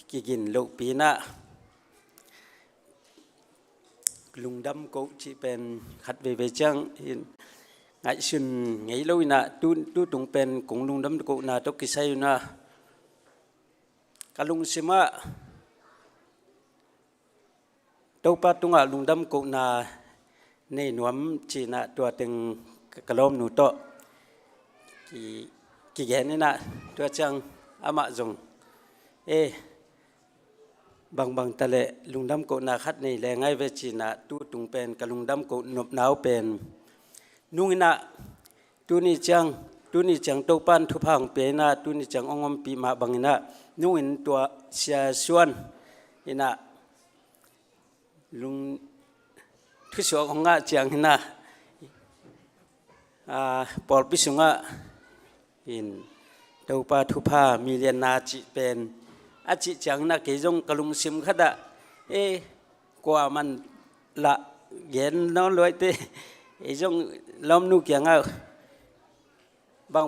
กิกินลูกปีน่ะลุงดำกูที่เป็นขัดเวจังไงชุนไงลุยน่ะตูตรงเป็นกงลุงดำกูน่ะตกกิไซน่ะกะลุงสิมาตัวปัตตุงะลุงดำกูน่ะในหนวมจีน่ะตัวตึงกะลมหนูโตกี่แกนี่น่ะตัวจังอามาจงบางตะเลลุงดำโกนาคัดในแรงไงเวจีนะตูตุงเป็นกับลุงดำโกนบหนาวเป็นนุ่งนะตูนี่จังตัวปันทุพังเปนะตูนี่จังองมปีมาบังนะนุ่งตัวเสียส่วนนี่นะลุงทุสวงงะจังนะปอลปิสุงะอินตัวปาทุพามีเลียนนาจิเป็นอาจิจังนักเกจงกลุงซิมขดะกว่ามันละเย็นน้องรวยเตจงล้อมนุกอย่างเอา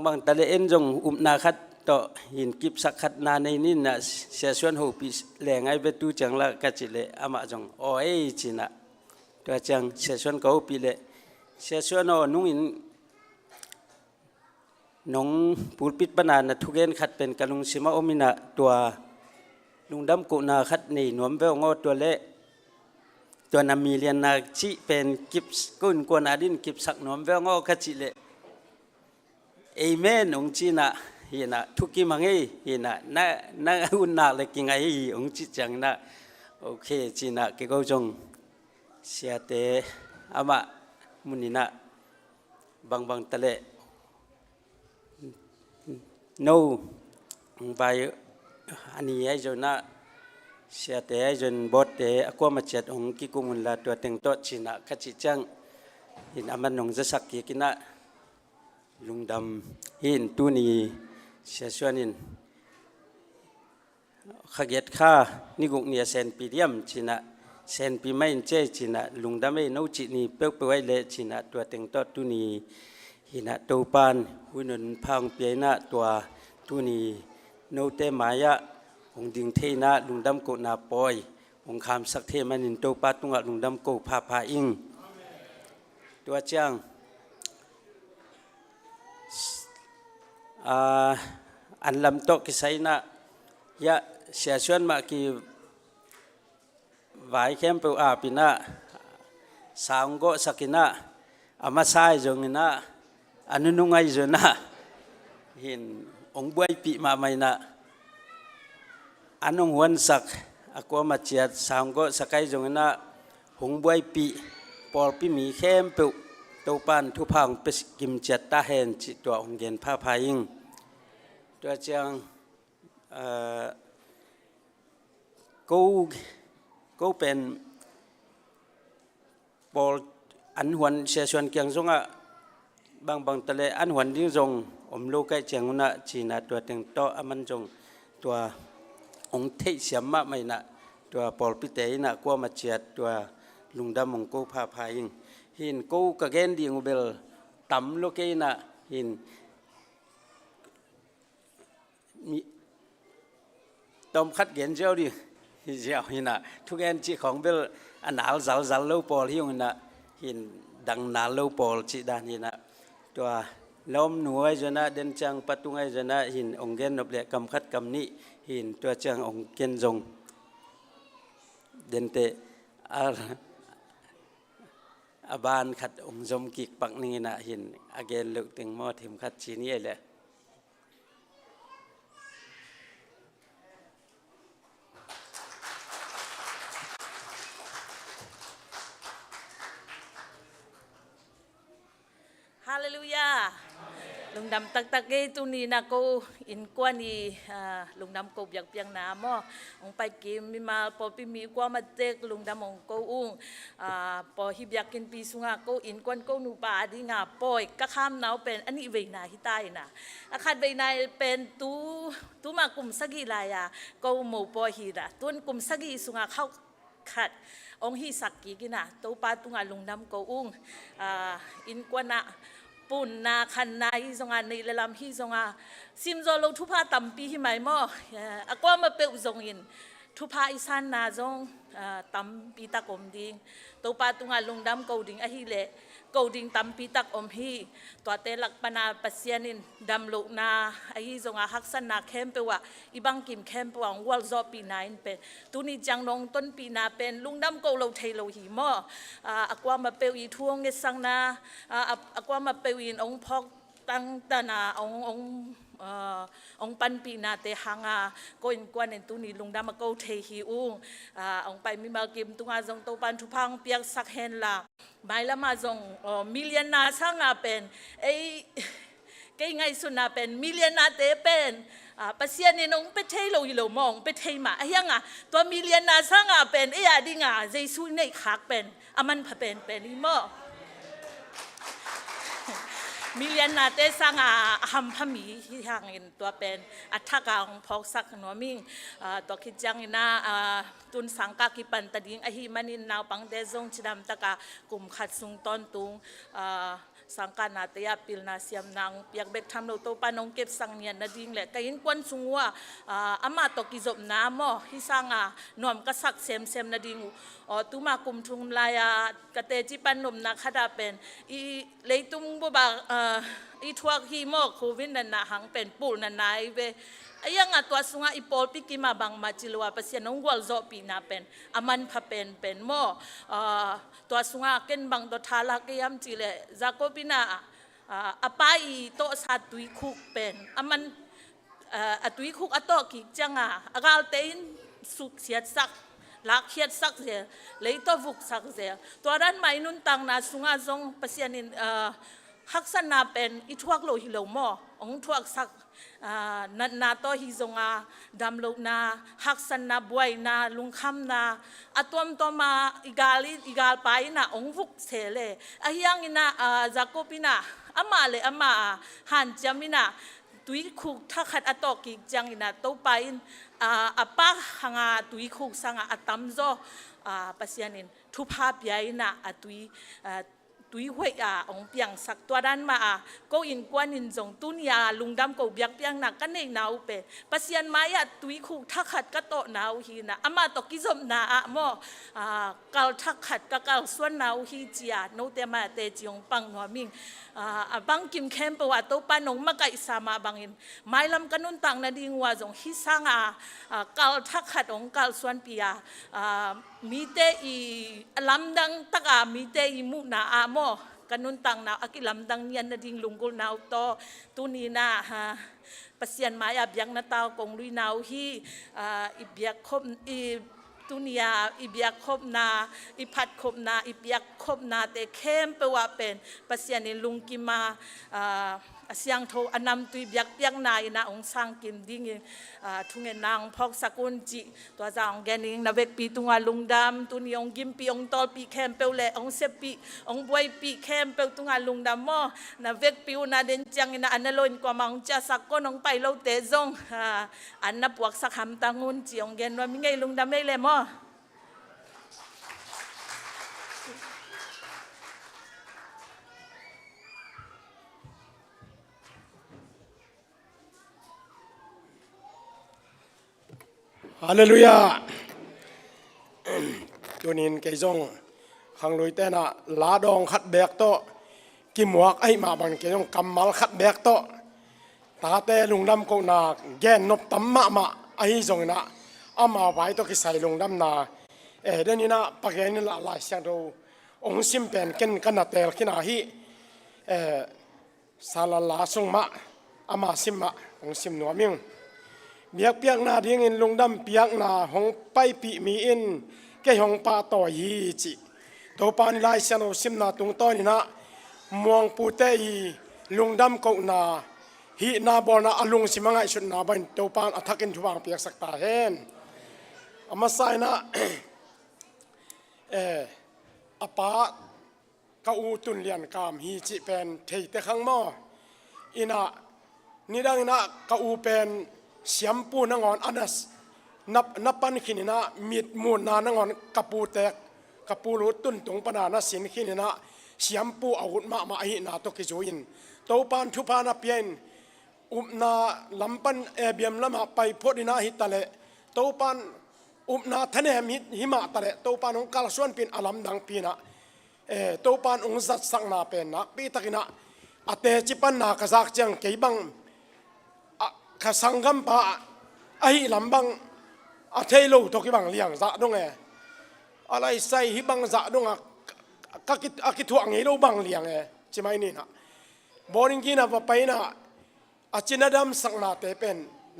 บางตะเลเอ็นจงนาคัดต่อหินกิบสักขัดนาในนี่นะเสียส่วนหูปีแหลงไอเวตูจังละกัจจิเลอามาจงโอ้จีนะตัวจังเสียส่วนเขาปีเลเสียส่วนนุ่งอินน้องปูปิดปนานะทุกเย็นขัดเป็นกลุงซิมาอมินะตัวลุงดำกุนาคัดนี่หนวมเวงอตัวเละตัวนามีเลียนนาจิเป็นกิบกุนกวนอาดินกิบสักหนวมเวงอคัดจิเลเอเมนองจีนะเห็นทุกิมังเเห็นน่าอุ่นนาเลยกิงไอองจีจังนะโอเคจีนะเกี่ยวจงเสียเตอามามุนินะบางตะเลโนไปอันนี้ไอ้จนน่ะเสียแต่ไอ้จนบดแต่อากวมาเจ็ดองกิกุมุลลาตัวเต็งโตชินะขจิจังหินอามันนงจะสักกี่กินะลุงดำหินตัวนี้เสียส่วนหินขยัดข้านี่กุกเนี่ยเซนปีเดียมชินะเซนปีไม่เจชินะลุงดำไม่นู้จินีเปิกไปไว้เลยชินะตัวเต็งโตตัวนี้หินะตัวปานหุ่นนพังเปียนะตัวนี้โนเตมายะองดิงเทนะลุงดำโกนาปอยองคำสักเทมันนินโตปาตุงะลุงดำโกพาอิงตัวจังอันลำโตกิไซนะยะเสียชวนมากีไว้เข้มเปอาปินะสาวโกสักินะอามาไซจงนะอันนุงไงจนะเห็นองบวยปีมาไม่นะอันองวันสักอากวมาเจียดสามก็สักไอจงนะองบวยปีปอลปีมีเข้มเปตัวปานทุพังเป็นกิมเจ็ดตาเห็นจิตตัวองเกนผ้าพายิงตัวจังกูเป็นปอลอันหวนเสียชวนเกียงจงอ่ะบางตะเลอันหวนดิ้งจงอมโลกไก่เจียงนะจีน่ะตัวเต็งโตอามันจงตัวองเทเสียมะไม่นะตัวปอลปิเตยนะกว่ามาเจียดตัวลุงดำมงกูพาพายิงหินกูกะเกนดีงเบลต่ำโลกไก่นะหินมีตอมคัดเกนเจ้าดิเจ้าหินะทุกแอนจีของเบลอันหนาวจัลโลปอลหิวนะหินดังนาโลปอลจีดานี่นะตัวล้อมหน่วยจนะเดินจังปัตุงไอจนะหินองเกนนบเละกำคัดกำนี้หินตัวจังองเกนจงเดินเตอาบานขัดองจมกิกปักนี้นะหินอาเกนเลือกตึงมอถิมขัดชีนี้แหละฮาเลลูยาลุงดำตักเกตุนีนะกูอินกว่านี่ลุงดำกูอยากเปียงน้ำมั้งองไปกินมีมาพอปีมีกว่ามาเจกลุงดำองกูอุ้งพอฮิบอยากกินปีสุงากูอินกวนกูนูปาดีงาปอยก็ข้ามหนาวเป็นอันนี้เวนาฮิตายนะอาคารเวนาเป็นตู้มากลุ่มสกีลายากูหมู่ปอยฮิระต้นกลุ่มสกีสุงาเข้าขัดองฮิสักกีกินะตู้ปาตุงาลุงดำกูอุ้งอินกว่านะ อ ปุ่นนาคันนาฮิซงาในละลำฮิซงาซิมโซโลทุพาตัมปีฮิไมมออากว่ามาเปอุซงอินทุพาอิสันนาจงตัมปีตะกอมดิงตัวปาตุงาลงดำกูดิงอหิเลกูดิงตัมปีตักอมฮีตัวเตลักปนาปัสยานินดำลุกนาอหิซงาฮักสันนาเข้มเปว่าอีบังกิมเข้มเปว่าวอลซอปีนายเป็นตุนิจังนงต้นปีนาเป็นลุงดำกูเราเทโลหิมออากว่ามาเปอีทวงเงสังนาอากว่ามาเปอินองพอกตั้งตานาองปันปีนาเตหังก็อินกวนในตุนีลุงดามาโกเทฮิอุงองไปมีมากิมตุงอาจงโตปันทุพังเปียกสักเฮนละไม่ละมาจงมิลเลียนนาสังเป็นไงสุนาเป็นมิลเลียนนาเตเป็นปัสยานินองไปเทโลยิโลมองไปเทมายังตัวมิลเลียนนาสังเป็นอดิงเจสุในขักเป็นมันพเป็นอีโมมิเลียนนาเตสังฮัมพมีที่ทางอินตัวเป็นอัฐกางพอกสักนัวมิงตัวคิดจังอินาตุนสังกากิปันตดิงอหิมันินนาวปังเดซงชิดามตะกากุมขัดสุงตอนตุงสังกานาเตียปิลนาเซียมนางเปียกเบกทำโลโตปานงเก็บสังเนียนนาดิงแหละก็ยินควนสุงว่าอามาตกิจบน้ำมอฮิสังนวมกษักเซมนาดิงตุมากุมทุงลายกเตจิปันนมนาคดาเป็นอีเลยตุงบบาอีทวกฮีโมโควิดนันนาหังเป็นปูนันนายเวยังตัวสุงอีปอลปิกิมาบังมาจิลวาเปเสียนงวลโซปีนาเป็นมันพเป็นโมตัวสุงเก็นบังตัวทาลากยามจิเลจากโกปินาอปายโตสัตตุยคุกเป็นมันตุยคุกอโตกิจังอากาลเตนสุกเสียสักลักเขียดสักเสียเลยตัวฟุกสักเสียตัวด้านไม่นุนตังนาสุงจงเปเสียนินฮักษณาเป็นอีทวกโลหิโลโมองทวกสักนาโตฮิซงดำลุนาฮักษณาบวยนาลุงคำนาอตวมตัวมาอีกาลไปนาองฟุกเสเลยังอินาจากกูปินาอามาเลยอามาหันจามินาตุยคุกทักขัดอตอกิจังอินาโตไปอาปะหังตุยคุกสังอาตัมโซปัสยานินทุพาพยายนาตุยตุยหวยองเปียงสักตัวด้านมาก็อินกวนอินจงตุนยาลุงดำก็เบียกเปียงหนักกันในหนาวเปปัสยันไม้ตุยคู่ทักขัดก็โตหนาวฮีนะอามาตกิจมนาโมกาลทักขัดก็กาลส่วนหนาวฮีเจียโนเตมาเตจิองปังหัวมิงบังกิมเข้มประวัติตัวปานงมาไก่สามาบังอินไม้ลำกันนุ่นตังนาดิงว่าจงฮิสังกาลทักขัดองกาลส่วนปีมีเตอีลำดังตะกามีเตอีมุนาโมกันนุนตังนาอากิลำดังเนียนนาดิงลุงกุลนาวโตตุนีนาปัสยันมายาเบียงนาตาวกงลุยนาวฮีอิเบียคบอีตุนียาอิเบียคบนาอิพัดคบนาอิเบียคบนาเตเข้มเปว่าเป็นปัสยันลุงกิมาเสียงโทอนำตุยเบียกเปียงนายนะองสังกิมดิ้งทุ่งเงินนางพอกสกุลจิตัวจางแกนิงนาเวกปีตุงลุงดำตุนีองกิมปีองตอลปีเข้มเปเลองเซปีองบวยปีเข้มเปตุงลุงดำมอนาเวกปีวนาเดนจังนะอันนั้นลอยกว่ามังจะสักก็น้องไปเราเตจงอันนับปวกสักคำตังุนจิองแกนว่ามิไงลุงดำไม่เลยมอฮาเลลูยาตัวนี้เกยจงขังลุยเตนะลาดองขัดแบกโตกิมวกไอมาบันเกยจงกำมัลขัดแบกโตตาเตลุงดำก็นาแกนนบตัมมาไอจงนะอามาไว้ตัวกิใส่ลุงดำนาเดนี่นะปะเกนี่ละลายเสียงดูองซิมเป็นกันกันนาเตลกินาฮีซาลาลาสงมาอามาซิมมาองซิมนัวมิงเบียกเปียกนาเดียงอินลุงดำเปียกนาหงไปปีมีอินแกหงปาต่อยีจิตัวปานลายเสนอซิมนาตุงต้นนะมวงปูเตยลุงดำกนาฮีนาบอนาอลุงสิมังไอชุดนาบันตัวปานอัฐกินทวางเปียกสักตาเห็นอามาใส่นะอปาเกาตุนเลียนกามฮีจิเป็นเทยเตขังมออินะนี่ดังนะเกาเป็นเสียมปูนังอนอันนั้นนับปันขินนะมีดมูนนานงอนกระปูแตกกระปูรุดตุนตรงปนานะสินขินนะ เสียมปูอาวุธมาหินาตกิจูอินตัวปานทุพานาเปียนนาลำปันเบียมลำหาไปพอดีนาหิตะเลตัวปานนาทะเนมิหิมะตะเลตัวปานองกาลส่วนเป็นอลัมดังปีนะตัวปานองจัดสังนาเป็นนักปีตะกินะอเตจิปันนากษักจังเกยบังข้าสังกัมปะไอ้ลำบังอาเทโลตกิบังเลี้ยงจะดงอะไรใส่หิบังจะดงกิทวงเฮโลบังเลี้ยงใช่ไหมนี่นะบอริงกินะไปนะอาจินาดำสังนาเตเป็น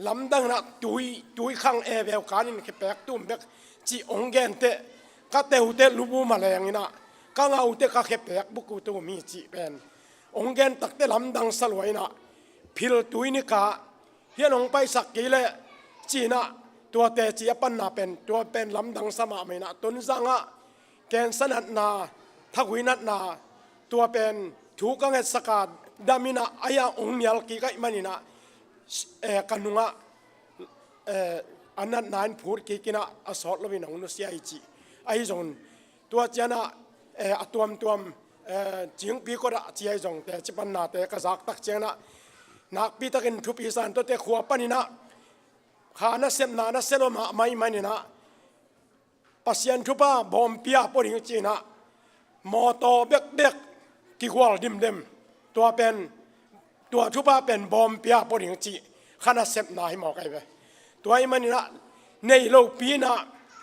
ลำดังนะตุยขังเบลการินเขแปกตุ้มเบกจีองเกนเตก็เตหุเตลูบูมาแรงนี่นะก็เงาเตก็เขแปกบุกุตัวมีจีเป็นองเกนตักเตลำดังสลวยนะพิลตุยนิกาเฮียนองไปสักกี่เลจีนะตัวเตจีปันนาเป็นตัวเป็นลำดังสมาไม่นะตุนสังะแกนสนัดนาทักวินัดนาตัวเป็นถูกกังเอสกาดดามินะอายาองเนียลกีกันมันนี่นะกันนุงะอันนั้นนายพูดกีกินะอสอดลวินองนุสยาอิจิไอจงตัวเจนะตัวจิงปีก็ได้เจียจงแต่จิปันนาแต่กษักตักเจนะนักปีตะกินทุปีสันตัวเตขวบปนินะขานะเซมนานะเซลมาไม่มันนี่นะปัสยันทุบะบอมพิอาปริงจีนะมอโตเบกกิควอลดิมตัวเป็นตัวทุบะเป็นบอมพิอาปริงจีขานะเซมนาให้หมอกไอ้ไปตัวไอ้มันนี่นะในโลกปีนะ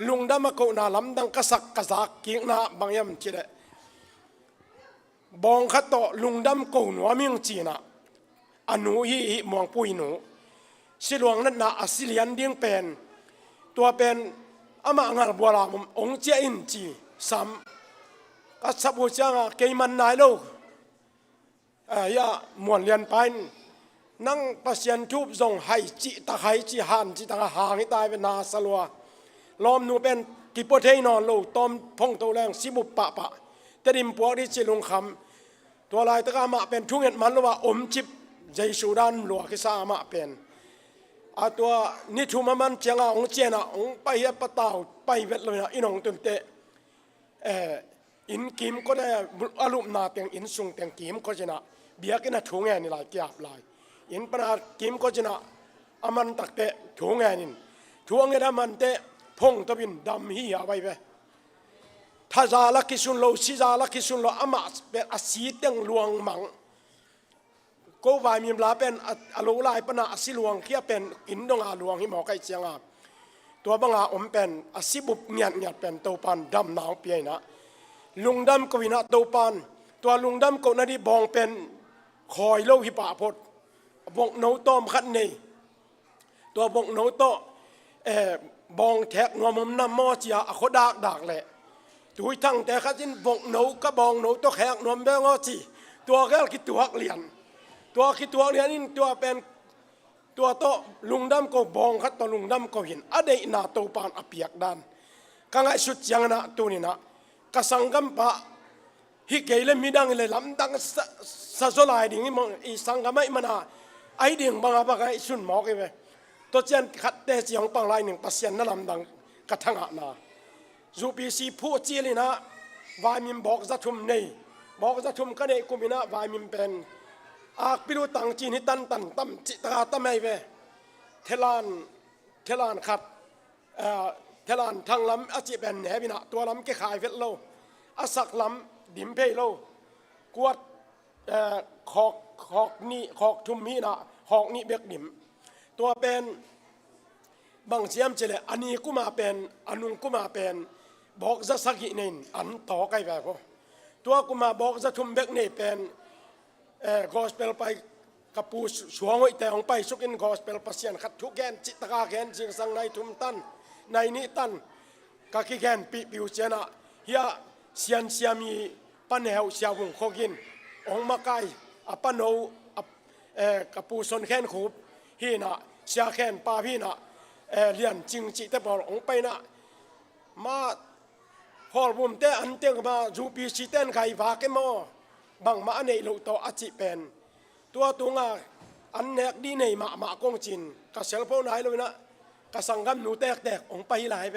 ลุงดำมาโกนาลำดังกษักกิงนะบางยามจีเดบองขัดต่อลุงดำโกหนัวมิงจีนะอนุฮีมองปุยหนูสิหลวงนั่นนะอสิเลียนเดียงเป็นตัวเป็นอามางาบัวลามองเจอินจีซ้ำกัสบูจังเกยมันนายโลกยามวนเลียนไปนั่งปัสยันทุบทรงไฮจิตะไฮจิหันจิตะหางให้ตายเป็นนาสลัวล้อมนูเป็นกิปโปเทนอนโลตอมพงตัวแรงสิบุปปะแต่ดิมพวกที่จิลุงคำตัวลายตะกามาเป็นทุ่งเห็ดมันหรือว่าอมจิบใจสูดานหลวงกิสามาเป็นตัวนิทุมามันเจียงองเจนะองไปเฮปตาวไปเวทเลยนะอินองตุนเตอินกิมก็ได้อารมณ์นาเตียงอินซุงเตียงกิมก็จะนะเบียกินะทุ่งเงินนี่ลายเกียบลายอินปนากิมก็จะนะอามันตักเตทุ่งเงินนี่ทุ่งเงินมันเตพงตะบินดำฮีเอาไปเวถ้าจาลักกิสุนโลชิจาลักกิสุนโลอามาเป็นอาศีเตียงหลวงมังก็วายมีมลาเป็นอโลลายปนาอสิลวงเขียเป็นอินดงอาลวงหิมอไกเจียงอาตัวบังอาอมเป็นอสิบุบเงียดเป็นตัวปันดำนางเปียนะลุงดำกวินาตัวปันตัวลุงดำก็นาดีบองเป็นคอยโลหิปะพดบงโนต้มขัดเนตัวบงโนโตบองแทกงอมน้ำมอเจียอโคดากแหละตุยทั้งแต่ขัดจินบงโนก็บองโนโตแขกนวมเบงอจีตัวแกลกิตัวเลียนตัวคิดตัวเรียนนี่ตัวเป็นตัวโตลุงดำก็บองขัดตัวลุงดำก็เห็นอเดนาตัวปานอเปียกดันกังไอสุดยังนะตัวนี้นะกสังกัมปะฮิเกลมีดังเลยลำดังสะสลายดิ่งมันอีสังกัมไม่มันไอดิ่งบางอะไรไอสุนหมอกไปตัวเจนขัดเตจีของปังลายหนึ่งปัสยันนั่นลำดังกระทั่งอานาจูปีซีผู้จีเลยนะวายมิมบอกจะทุ่มในบอกจะทุ่มก็ในกุมินะวายมิมเป็นอากปิโลตังจีนิตันตั้มจิตราตั้มไม่เวเทลานขัดเทลานทางลำอาจิเป็นแหนบินะตัวลำเกขายเวทโลอาศักลำดิมเพยโลกวดขอกนี่ขอกทุมมีนะขอกนี่เบกดิมตัวเป็นบางเสียมเจเลอันนี้กูมาเป็นอันนุงกูมาเป็นบอกจะสักกี่นินอันต่อไกลแบบตัวกูมาบอกจะทุมเบกนี่เป็นกอสเปลไปกับปูสวงไว้แต่ของไปสุกินกอสเปลปัสยันขัดทุกแกนจิตกาแกนจิงสังในทุมตันในนี้ตันกากิแกนปิวเจนะเฮียเสียมีปันเหวเสียวงโคกินองมาไกปันโนกับปูสนแขนขูบฮีนะเสียแขนปาพี่นะเรียนจริงจิตแต่บอกองไปนะมาพอบุมเตอันเตงมาจูปีชิเตนไก่ฝากมอบางมาในโลกต่ออาจิเป็นตัวงาอันเนกดีในมากงจินกับเซลโฟนไหนเลยนะกับสังกัมหนูแตกองไปหลายไป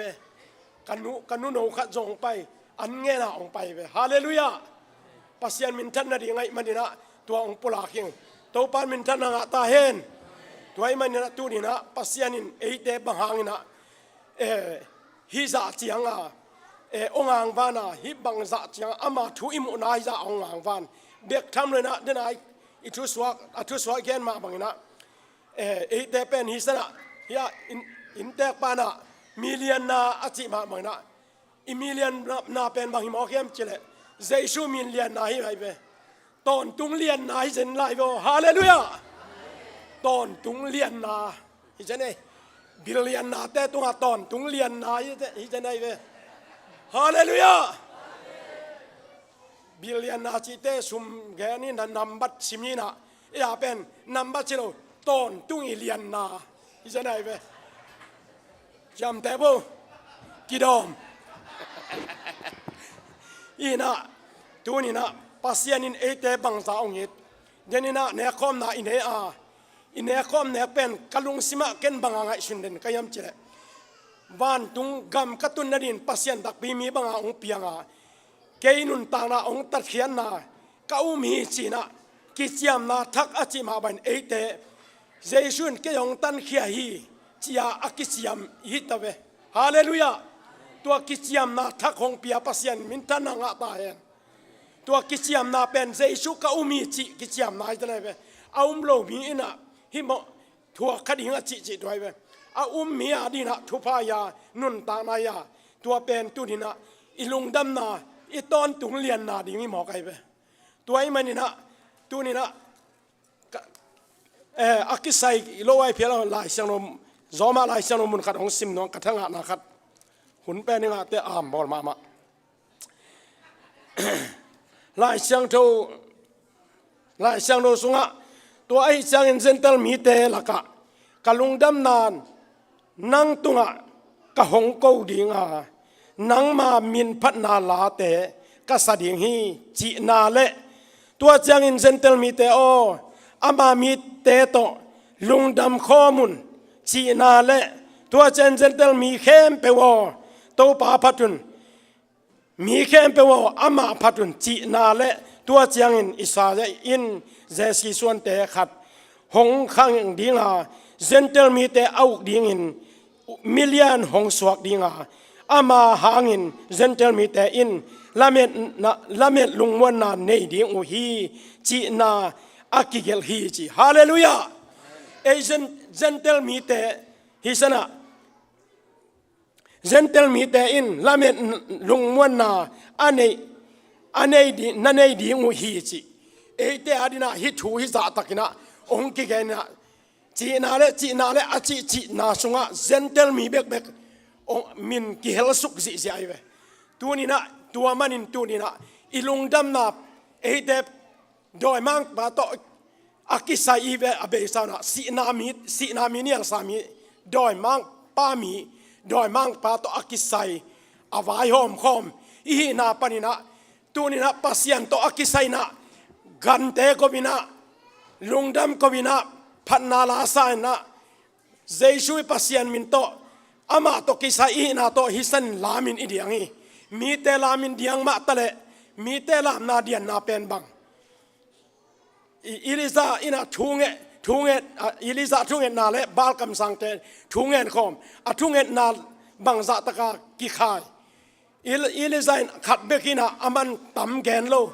กันนุโนขัดจงไปอันเงี้ยนะองไปฮาเลลูยา pasian min than na ri ngai manina tua ong pula king to pan min than nga ta hen tuai manina tu ni na pasianin eite banghangina hi za chianga ongang vana hi bang za chiang ama thu imu nai za ongang van bek tham le na denai itu swak gen ma bangina eite pen hi sana ya in tek pana million na achi ma bangina i million na pen bang hi mo kem chile jesu million na hi hai be ton tung lian na hi zen lai bo hallelujah ton tung lian na hi zen ei billion na te tunga ton tung lian na hi zen ei be hallelujah billion na chi te sum ge ni na number simi na ya pen number chilo ton tung i lian na hi zen ei be jam te bo kidom ina tu ni na pasianin ete bangza ongit denina ne khom na ine khom ne pen kalung sima ken banga ngai sunden kayam chile van tung gam katun nadin pasian dak bi mi banga ong pianga keinun ta na ong tat khian na ka mi china ki chiam na thak achi ma ban ete jaisun ke yong tan khia hi chia akisiam hi tawe hallelujah tua kichiam na thak hong pia pasian min tan nga ta hen tua kichiam na pen jaisu ka umi chi kichiam na ai tane be aum lo mi ina hi mo thua khadinga chi doi be a mi adina thupa ya nun ta na ya tua pen tu dina ilung dam na i ton tung lian na ding mi mo kai be tuai manina tu ni na akisai lo ai phela lai sang no zoma lai sang no mun khat hong sim no kathanga na khat hun pe ni nga te am bol ma lai sang tho sunga to ai sang in gentle mi te laka kalung dam nan nang tunga ka hong ko dinga nang ma min phat na la te ka sa ding hi chi na le to chang in gentle mi te o ama mi te to lung dam khomun chi na le to chen gentle mi khem pe wo to pa phatun mi khem pe wo ama phatun chi na le tua chiang in isa in jesi suan te khat hong khang dinga gentle mi te au ding in million hong suak dinga ama hangin gentle mi te in lamet lungwan na nei ding u hi chi na akigel hi chi hallelujah asian gentle mi te hi sana gentle mi te in lamet lungwan na anei di nanei di ngu hi chi ete adina hi thu hi za takina ong ki ge na chi na le a chi na sunga gentle mi bek ong min ki hel suk zi ai ve tu ni na tua manin tu ni na ilung dam na ete doi mang ba to akisai ive abe sa na si na mi ni al sa mi doi mang pa mi doi mang pa to akisai avai hom khom i na panina tu ni na pasian to akisai na gante ko bina lungdam ko bina phanna la sa na jesu pasian min to ama to kisai na to hisan lamin idiangi mi te lamin diang ma tale mi te lam na dian na pen bang iliza ina thunge iliza thunge na le balkam sang te thungen khom a thungen na bangza taka ki khai iliza khat bekina aman tam gen lo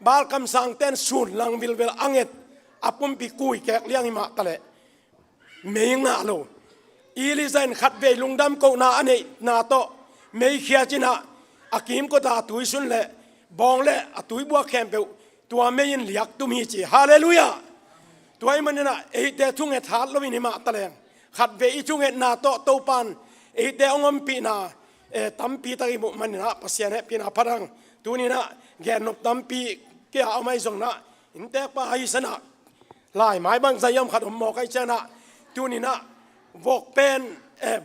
balkam sang ten sun lang vil anget apum pi kui kek liang ma tale meinga lo iliza khat be lungdam ko na ane na to mei khia china akim ko ta tui sun le bong le atui bua khem pe tua mein liak tu mi chi hallelujah tuai manina e te thunge that lo ni ma taleng khat be I thunge na to pan e te ongom pi na e tam pi ta mu manina pasian he pi na parang tu ni na gen nop tam pi ke a mai zong na in te pa hai sana lai mai bang zayam khat mo kai chana tu ni na vok pen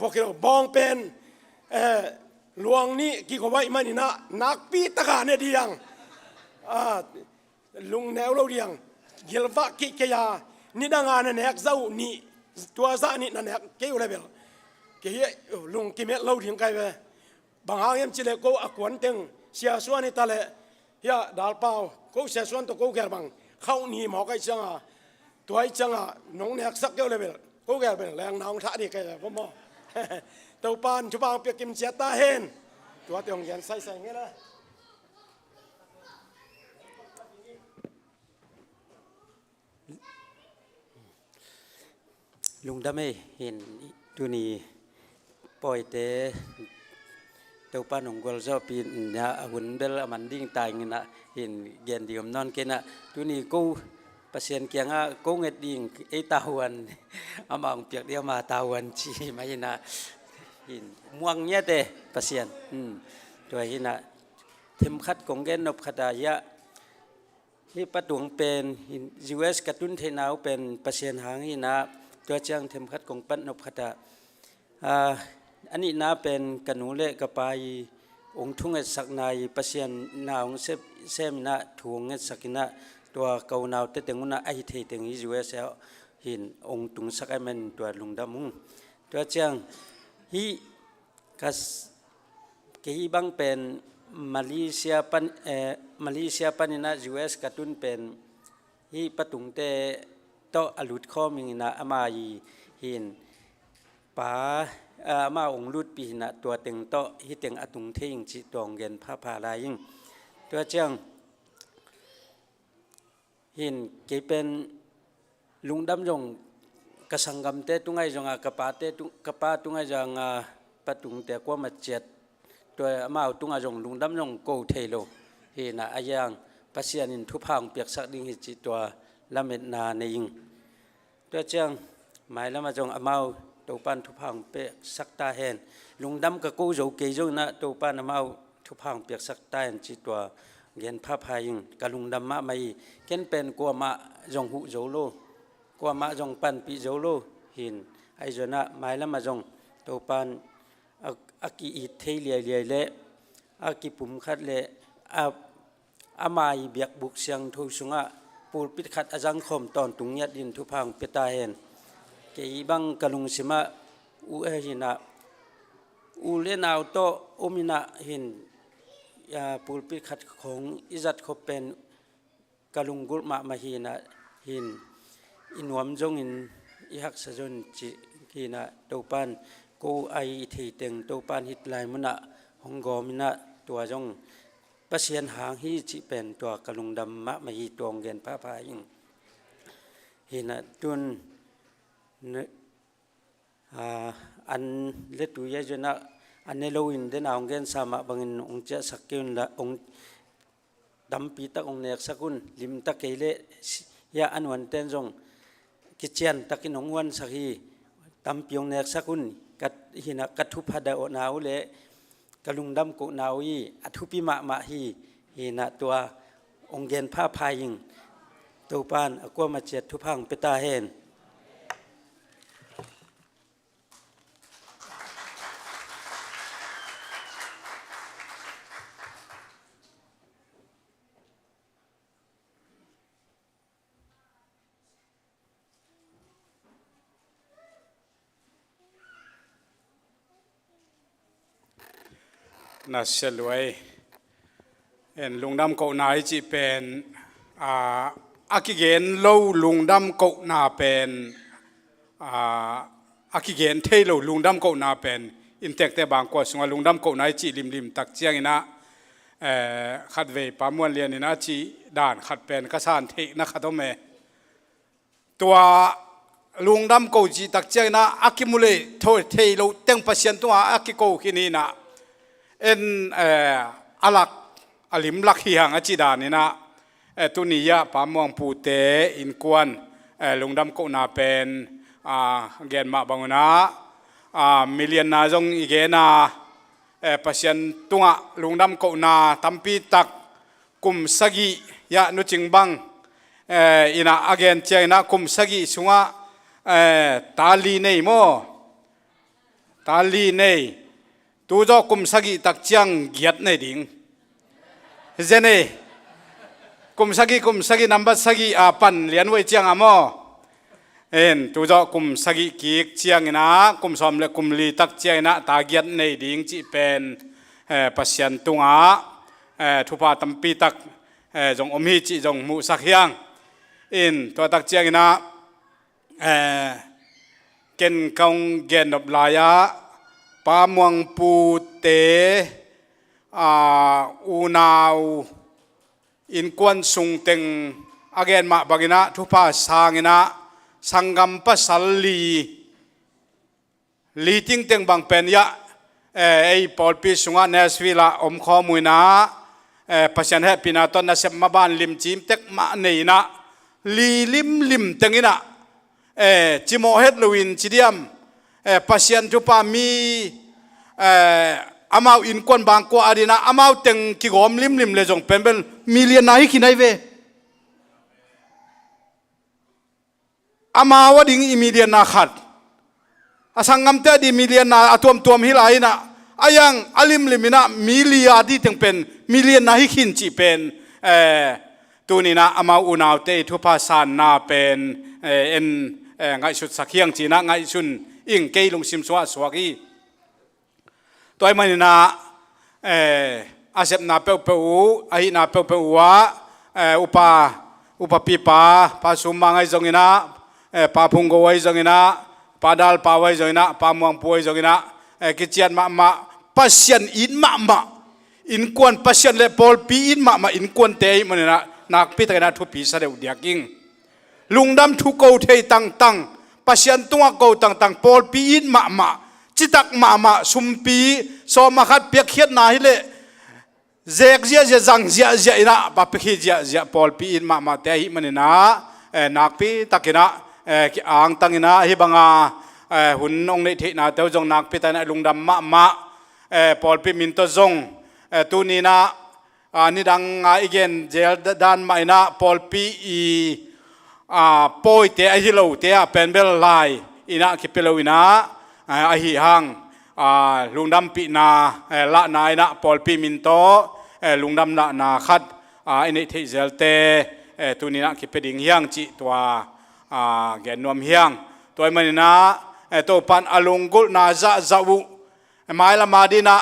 vokiro bong pen luang ni ki ko wai manina nak pi ta ka ne diang lung neo lo diang gilva ki ke ya ni danga na nek zau ni tua za ni na nek ke u level ke lung ki me lo ding kai be bang ha yam chile ko akwan teng sia suani tale เฮียดาลเปล่ากูเสียส่วนตัวกูแก่บังเข้าหนีหมอไก่จังอ่ะตัวไอ้จังอ่ะน้องเนี่ยสักเดียวเลยเป็นกูแก่เป็นแรงน้องท่าดีไก่เลยพ่อหมอตัวปานชุบางเปียกกิมเจียตาเห็นตัวเตียงยันใส่เงี้ยนะ ลุงดำไม่เห็นดูนี่ปล่อยเตะเต้าป้าหนุ่มกอลชอบปีนยาหุ่นเบลมันดิ้งตายเงี้ยนะเห็นเย็นดีกับนอนกินนะดูนี่กูประเสียนเกียงอ่ะกูเง็ดดิ้งไอ้ตาวันเอามาเปียกเดียวมาตาวันชีไม่นะเห็นม่วงเนี้ยเตะประเสียนตัวเห็นนะเทมคัดกงเกนนบขดายะที่ประตูเป็น US กระตุ้นเทนาวเป็นประเสียนหางนี่นะตัวเจ้าเทมคัดกงปั้นนบขดาอันนี้นะเป็นกนูเละกระปายองทุ่งเอสักนายประเสียนนาวเซมนะถ่วงเอสักนะตัวเกานาวเตตึงนะไอเทตึงอี US แล้วเห็นองตุงสักไอมันตัวลุงดำมุงตัวเจ้าฮีกัสเกี่ยบังเป็นมาเลเซียปันนะ US กระตุ้นเป็นฮีประตุงเตโตอลุดข้อมิงนะอามายีเห็นป่าอามาองลุดปีนะตัวเต็งโตฮิเต็งอตุงเทงจิตองเงินพระพาลายิงตัวเจ้าเห็นเกี่ยเป็นลุงดำจงกระสังกำเตตุงไงจงกระปาเตตุกระปาตุงไงจงประตุงเตกว่ามาเจ็ดตัวมาตุงไงจงลุงดำจงโกเทโลเห็นนะอายังปัสยานินทุพังเปียกสักดิ่งหิจิตัวละเม็ดนาในยิงตัวเจ้าหมายแล้วมาจงอามาตัวปันทุพังเปียกสักตาเห็นลุงดำกับกูโจเกยจงนะตัวปันอามาทุพังเปียกสักตาเห็นจิตัวเงินพระพายิงกับลุงดำมาไม่เก็นเป็นกัวมาจงหุโจโลกัวมาจงปันปีโจโลเห็นไอจนะหมายแล้วมาจงตัวปันอากิอิเทเลียเลียเละอากิปุ่มคัดเละอามาเบียกบุกเสียงทุสุงะปูปิดขัดอาจังคมตอนตุงยัดดินทุพังเปตาเห็นเกี่ยบังกะลุงสิมาอูเอหินะอูเลนาวโตอุมินะเห็นปูปิดขัดของอิจัดเขาเป็นกะลุงกุลมาหินะเห็นอินวมจงอินอิฮักสะจนจิหินะเต้าปันกูไอทีเต็งเต้าปันฮิตไลมุนะหงกอมินะตัวจงประเสียนหางฮีจิเป็นตัวกะลุงดำมะมาฮีตวงเงินพระพายิงเห็นตุนอันเล็ดตัวยจนะอันเนโลอินเดนเอาเงินสามะบังอินองเจสักกินละองดำปีตักองเนกสักุนลิมตักเกเลยาอันวันเตนจงกิจยันตักินองวันสักฮีดำปีองเนกสักุนกัดหินะกัดทุพดาโอนาวเลกลุงดำกุนาวีอธุปิมาฮีฮีนะตัวองเกนผ้าพายิงตัวปานอกัวมาเจ็ดทุพังเปตาเฮนน่าเสียรวยเห็นลุงดำเกาหนาจีเป็นอากิเกนโลลุงดำเกาหนาเป็นอากิเกนเทโลลุงดำเกาหนาเป็นอินเตกแต่บางกว่าสงลุงดำเกาหนาจีริมตักเจียงนะขัดเวปามวนเรียนนะจีด่านขัดเป็นกษัตริย์เทนะขัดตัวเมตัวลุงดำเกาจีตักเจียงนะอากิมุเลโทเทโลเต็งเปอร์เซ็นต์ตัวอากิโกที่นี่นะเอ็นอลักอลิมลักฮิฮังอจิดานี่นะตุนียะปามวงปูเตอินกวนลุงดำโกนาเป็นเกณฑ์มาบังนะมิเลียนนาจงอีเกนาปัศยันตุงะลุงดำโกนาตัมปีตักกุมสกียะนุจิงบังอินะอเกนเจนะกุมสกีสุงะตาลีเนยโมตาลีเนยตัวเจ้ากุมสกีตักเจียงเกียรติในดิ่งเจเน่กุมสกีนับสกีปันเลียนไว้เจียงอ่ะโมตัวเจ้ากุมสกีกีกเจียงนะกุมสอมและกุมลีตักเจียงนะตาเกียรติในดิ่งจีเป็นปัศยันตุงะ ทุพาตัมปีตักจงอมฮีจิจงมุสักยังอินตัวตักเจียงนะเกณฑ์กงเกณฑ์ดบลายะปามวงปูเตอูนาวอินกวนสุงเต็งอาเกนมาบากินะทุพาสางนะสังกัมปัสลีลีติงเต็งบางเป็นยะไอปอลปีสุงะเนสวิลาอมข้อมูลนะพัชญ์เฮปินาตอนนั้นเสพมาบ้านลิมจิมเต็กมาเนยนะลีลิมเต็งนะจิโมเฮดลูวินจิเดียมพัชญ์ทุพามีอามาอินกวนบางกว่าอดีนะอามาเต็งกิกอมลิมเลยจงเป็นมิลเลียนนาฮิกินายเวอามาวดิ่งอิมิเลียนนาขัดอาสังกัมเตดีมิเลียนนาอตัวมฮิลายนะอายังอลิมลินะมิเลียดีถึงเป็นมิเลียนนาฮิคินจีเป็นตัวนี้นะอามาอุนาวเตทุพาสานนาเป็นไงสุดสักเฮียงจีนะไงสุนอิงเกยลงซิมสวะสวากีตัวมันนะอาเซปนาเปเปอูอาฮินาเปเปอูวะอุปปีปาสุมังไอจงอินะปาพุงโกไว้จงอินะปาดัลปาไว้จงอินะปามวงป่วยจงอินะกิจยันมาปัสยันอินมาอินกวนปัสยันเลปอลปีอินมาอินกวนเตยมันนะนักพิจารณาทุปีสะเดวเดียกิงลุงดำทุกโกเทยตั้งปัสยันตัวโกตั้งปอลปีอินมาจิตักมาสุมปีสอมาขัดเปียกเขียนนาฮิเลเจกเจียจังเจียนะปะเปียเจียปอลปีอินมาเตยมันนะนักพิตักนะอ่างตังนะฮิบังหุ่นองในเทนาเต้าจงนักพิจารณาลุงดำมาปอลปีมินโตจงตัวนี้นะนี่ดังอีกเกนเจลด้านไม่นะปอลปีปอยเตะไอฮิโลเตะเป็นเบลไลอินะคิเปโลอินะไอฮิฮังลุงดำปีนาละนายนะปอลปีมินโตลุงดำละนาขัดอินเทเจลเตตัวนี้นะคิเปดิงเฮียงจิตัวแกนนวมเฮียงตัวมันนะตัวปันอลงกุลนาจะวุหมายละมาดีนะ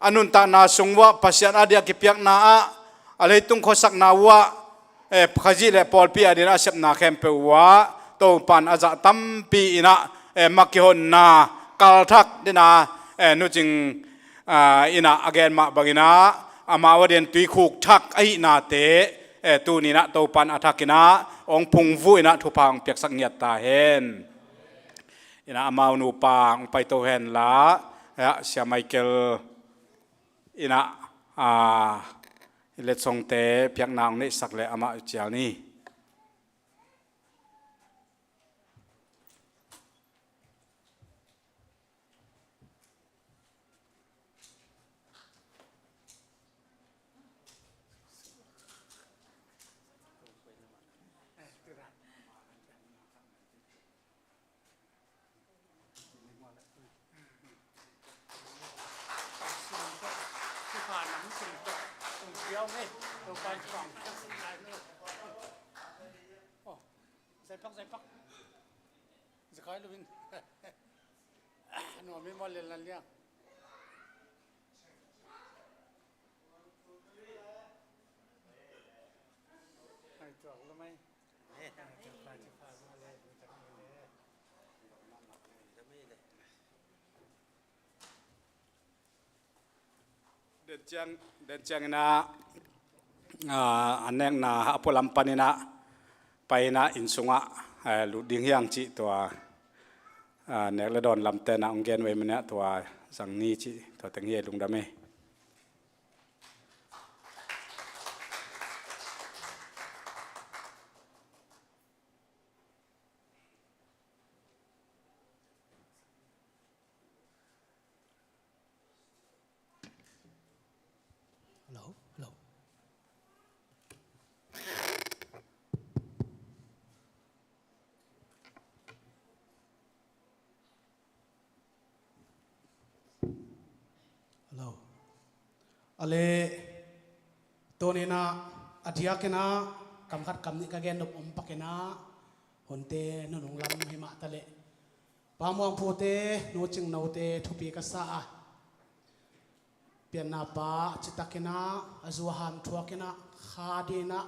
อนุนตานาสงวะปัสยานาเดียกิเปียกนาอะไรตุงโคสักนาวะขจิเลปอลปีอดีนะเสพนาเข้มเปวะตัวปันอาจะตั้มปีนะมักกิฮนนากาลทักดีนะนู่จึงอินะอเกนมาบากินะอามาวเดียนตุยคุกทักไอนาเตตัวนี้นะตัวปันอาทักินะองพุงวุ้ยนะทุพังเปียกสักเงียตตาเห็นอินะมาหนูปางไปตัวเห็นละเสียไมเคิลอินะเล็ดทรงเตะเพียงนางนี่สักเลยอามาเจ้านี่ใส่ปักจะขายลูกวินหนูไม่มาเล่นอะไรเนี่ยไอ้ตัวรู้ไหมเดินจังนะอันนี้นะอพอลัมปานีนะไปนะอินสุงะลุดิ้งยังจิตัวเนกละดอนลำเตนะองเกนไว้มันเนี่ยตัวสังนี้จิตัวตั้งเฮลุงดำเมอะไรตัวนี้นะอาทิตย์กันนะกำคัดกำนี้ก็แกนดอมปักกันนะหนเตนุนงลำหิมะทะเลปามวงพูเตนูจึงนูเตทุปีกษาเปี เปลี่ยนนาปาจิตตะกินะอจุหันทัวกินะขาดีนะ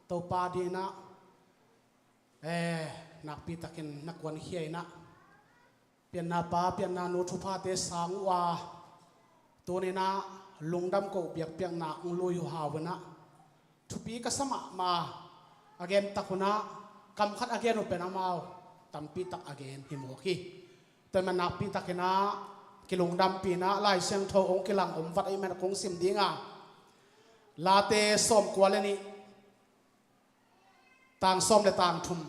เตาปาดีนะนักปีตะกินนักวันเฮียนะเปลี่ยนนาปาเปลี่ยนนานุทุพาเตสังวาตัวนี้นะลุงดำก็เบียกเปียงนาอุลุยหาวนะทุปีก็สมัครมาอเกนตะคุนะกำคัดอเกนอุเป็นอามาวตัมปีตักอเกนหิมโอกีแต่มันนักปีตะกินะกิลุงดำปีนะลายเสียงโทองกิลังอมวัดไอแมนคงสิมดีงาลาเตสอมกวาเลนี่ต่างสอมและต่างทุม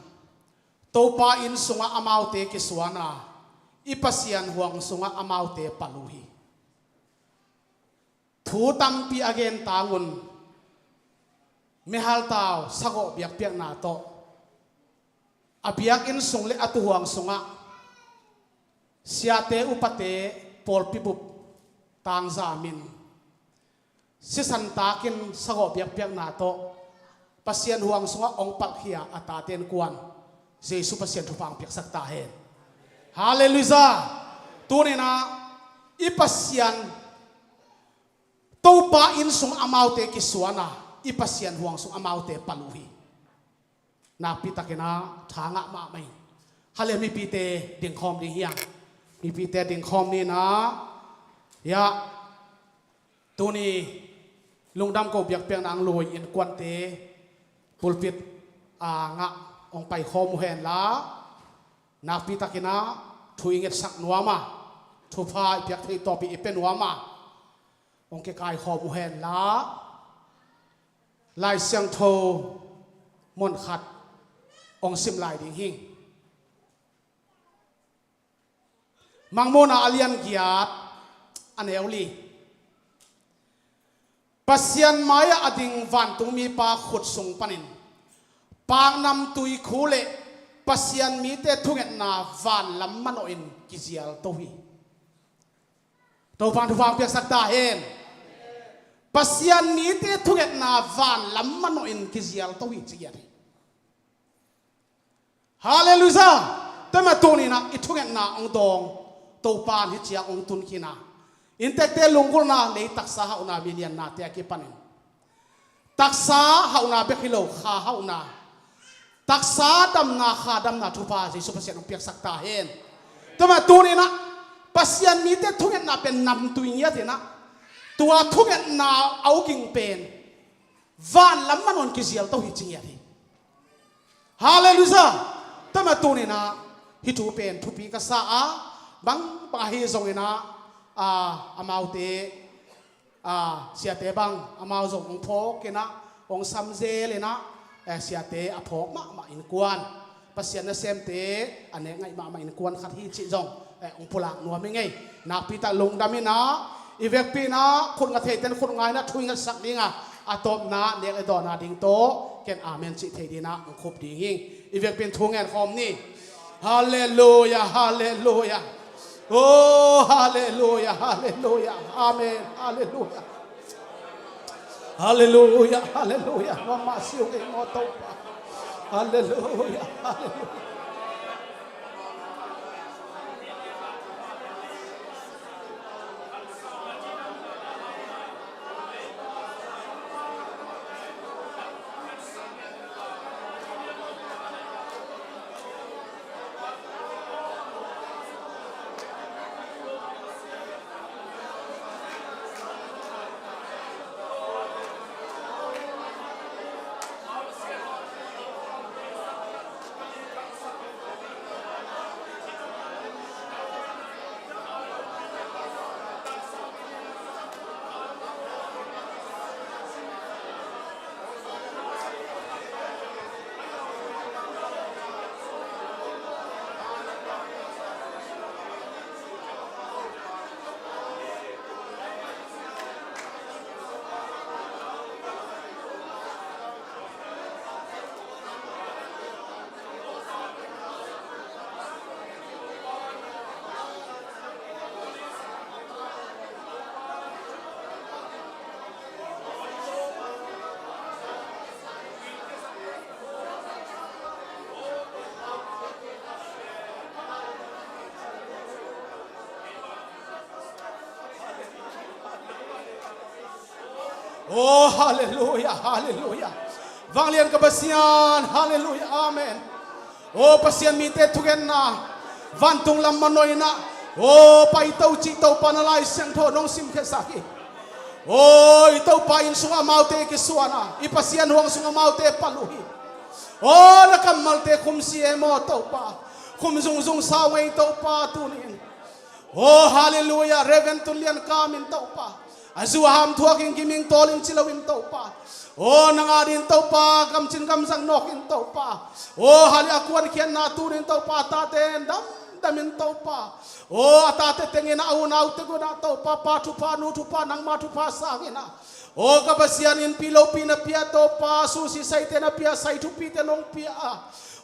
ตัวปาอินสุงะอามาวเตกิสวานาอิปัสยันห่วงสุงะอามาวเตปาลูฮีทูตัมปีอเกนตาnguนเมฮัลตาวสกอเบียกเปียกนาโตอเบียกอินสุงเลอตุห่วงสุงะเสียเตอุปเตปอลปิบุบตางจามินสิสันตากินสกอเบียกเปียกนาโตปัสยันห่วงสุงะองปักเฮียอัตาเตนกวนเจสุปัสยันทุฟังเปียกสักตาเฮนฮาเลลูยาตัวนี้นะอิปัสยันตัวป้าอินสุงอามาวเตกิสวานาอิปัสยันห่วงสุงอามาวเตปาลูฮีนาปิตะกินะทางะมาไม่ฮาเลมีปีเตดิ่งคอมดิ่งเฮียมีปีเตดิ่งคอมนี่นะยะตัวนี้ลุงดำก็เบียกเปียงนางลอยอินกวนเตปุลปิดงะองไปคอมเฮนละนาปิตะกินะทุยเง็ดสักนัวมาทุพายเบียกที่ต่อปีเป็นนัวมาองค์กายขอบุเฮนละลายเสียงโทมนขัดองซิมลายดิ่งหิงมังโมนาอเลียนกียาตอันเอวลีปัสยันมายอดิ่งวันตุงมีปาขุดสุงปันินปางนำตุยคูเลปัสยันมีเตทุกเอ็ดนาวันลำมันอินกิเซียลโตฮีตัวฟังทุกฟังเพียงสักตาเห็นปัสยันมีเตทุกเอ็ดนาวันลำมันอินกิเซียลโตฮีเจียร์ฮาเลลูยาแต่มาตัวนี้นะอิทุกเอ็ดนาองดองตัวปานฮิตเจียองตุนกินาอินเตกเตลุงกุลนาในตักษาหานามิเลียนนาเตกิปันินตักษาหานาเบกิโลข้าหานาตักษาดำนาข้าดำนาทุพาสิสุภาษิตองเปียกสักตาเห็นแต่มาตัวนี้นะปัสยันมีเตทุกเอ็ดนาเป็นนำตัวเงี้ยเถนะตัวทุกเอ็ดนาเอากิ่งเป็นวันลำมันอนกิเซียลตัวฮิจิเงียทีฮาเลลูยาแต่มาตัวนี้นะฮิตูเป็นทุปีกษาบังปะฮิซงเนะอามาวเตเสียเตบังอามาวซงองพกนะองซัมเซเลนะเสียเตอพกมาอินกวนปัสยันนะเซมเตอันนี้ไงมาอินกวนขัดฮิจิจงองพลังนัวไม่ไงนักพิตาลงดามินะอีเวกปีนะคนกระเทยเต้นคนง่ายนะทุยกันสักดิ้งอะตบนะเด็กไอดอนนาดิ้งโตเก่งอาเมนจิเทดีนะองคบดิ้งหิงอีเวกเป็นทุ่งแอนคอมนี่ฮาเลลูยาฮาเลลูยาโอ้ฮาเลลูยาฮาเลลูยาอาเมนฮาเลลูยาฮาเลลูยาฮาเลลูยาว่ามาซิวเองมอโตฮาเลลูยาฮาเลลูยา Oh hallelujah hallelujah vang lian ka basian hallelujah amen oh pasian mi te thugen na van tung lam manoi na oh pai tau chi tau panalai siang tho nong sim khe saki oh itau pa in sunga maute ki suana ipasian huang sunga maute paluhi oh nakamal te khum si emo tau pa khum zung zung sa wei tau pa tunin oh hallelujah reven tulian kamin tau pa azu ham thuaking kiming tolin chilawin tau pa oh nangadin tau pa kam chin kam sang nokin tau pa oh hali akuan khian na turin tau pa ta ten dam damin tau pa oh atate tengena au na te guna tau pa pa tu pa nu tu pa nang ma tu pa sangina oh kabasian in pilo pina pia tau pa susi sai tena pia sai tu pi te nong pia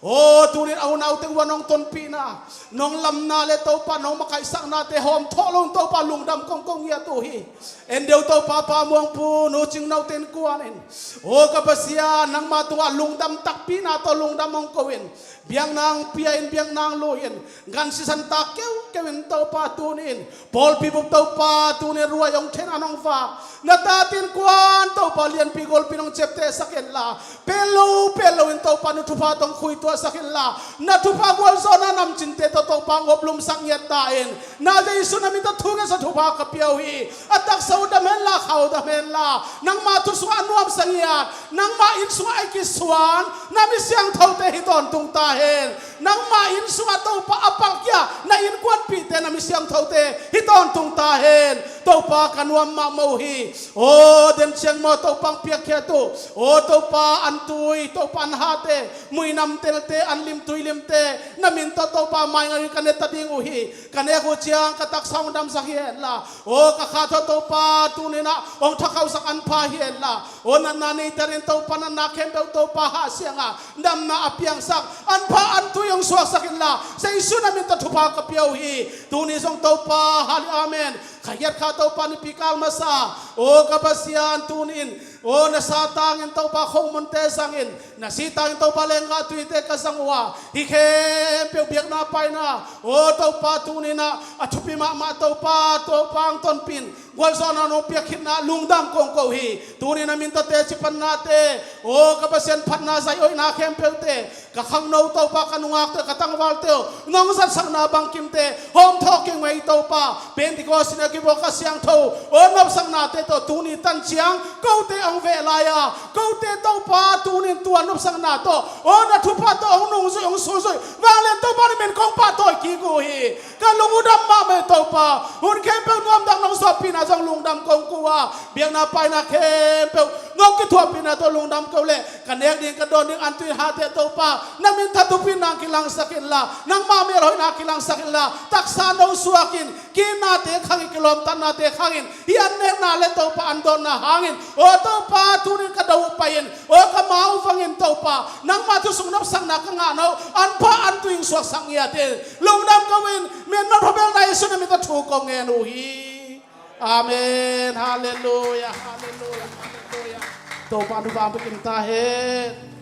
oh turin au na te wanong ton pina nong lam na le tau pa nong makai sang na te hom tholong tau pa lungdam kong kong ya tu hi endeu tau pa pa muang pu no ching nau ten kuanin oh kapasia nang matua lungdam tak pina to lungdam mong kowin biang nang piain biang nang loin gan si santa keu kewin tau pa tunin pol pibup tau pa tunin ruwa yong ten anong fa natatin kuan tau pa lian pigol pinong chepte sakin la pelo pelo in tau pa nutupa tong kui tua sakin la natupa gwal zona nam cinte to tau pa ngoblum sang yat dain na jay sunami to tunga sa tupa kapiyawi atak sa udamen la kaudamen la nang matuswa anuam sang yat nang main sunga ay kiswan nami siyang tau te hiton tung tahen nang main sunga tau pa apang kya na in kwan pite nami siyang tau te hiton tung tahen tau pa kanuam mamauhi oh den siyang mo tau pang piyak kya to oh tau pa antui tau pa anhate mui nam telte anlim tui limte namin to tau pa may ngayon kaneta ding uhi kaneko siyang katak sang dam sakien la oh kakato tau pa tunina ong takaw sa kanpa hien la o nananay tarin tau pa na nakembew tau pa hasyang dam na apyang sak anpa antu yung suwasakin la sa isu namin tatupa kapyaw hi tunisong tau pa hali amen kayat ka tau pa ni pikal masa o kapasyan tunin o nasatangin tau pa kong montesangin nasitangin tau pa lengka tuite kasangwa hikempew biyak na pay na o tau pa tunina at tupimama tau pa ang tonpin wal sana no piyakin na lungdam kong kohi tunin namin tate sipan nate o kapasyan pat na sayo na kempew te kakang no tau pa kanungak te katangwal te nong san sang nabang kimte home talking way tau pa pentikos sinagibo kasyang tau o nop sang nate to tunitan siyang kaute ang velaya kaute tau pa tunin tuan nop sang nato o natupa to ang nungsoy ang susoy valen tau pa namin kong patoy kikuhi kalungudam mame tau pa un kempew nuam dang nong sopina sang lungdam kong kuwa biang na pay na kempew ngong kitwa pina to lungdam kong le kaneng din kadon din antuin hati tau pa namin tatupin na kilang sakin la nang mamiroy na kilang sakin la taksanaw suwakin kinate kangin kilomtan nate kangin yan na le tau pa andon na hangin o tau pa tunin kadawupayin o kamau fangin tau pa nang matusong napsang na kanganaw anpa antuing suwasang yatin lungdam kawin men mapabel na iso na mitatukong enuhi amen hallelujah hallelujah hallelujah tau pa ano ba ang pikintahin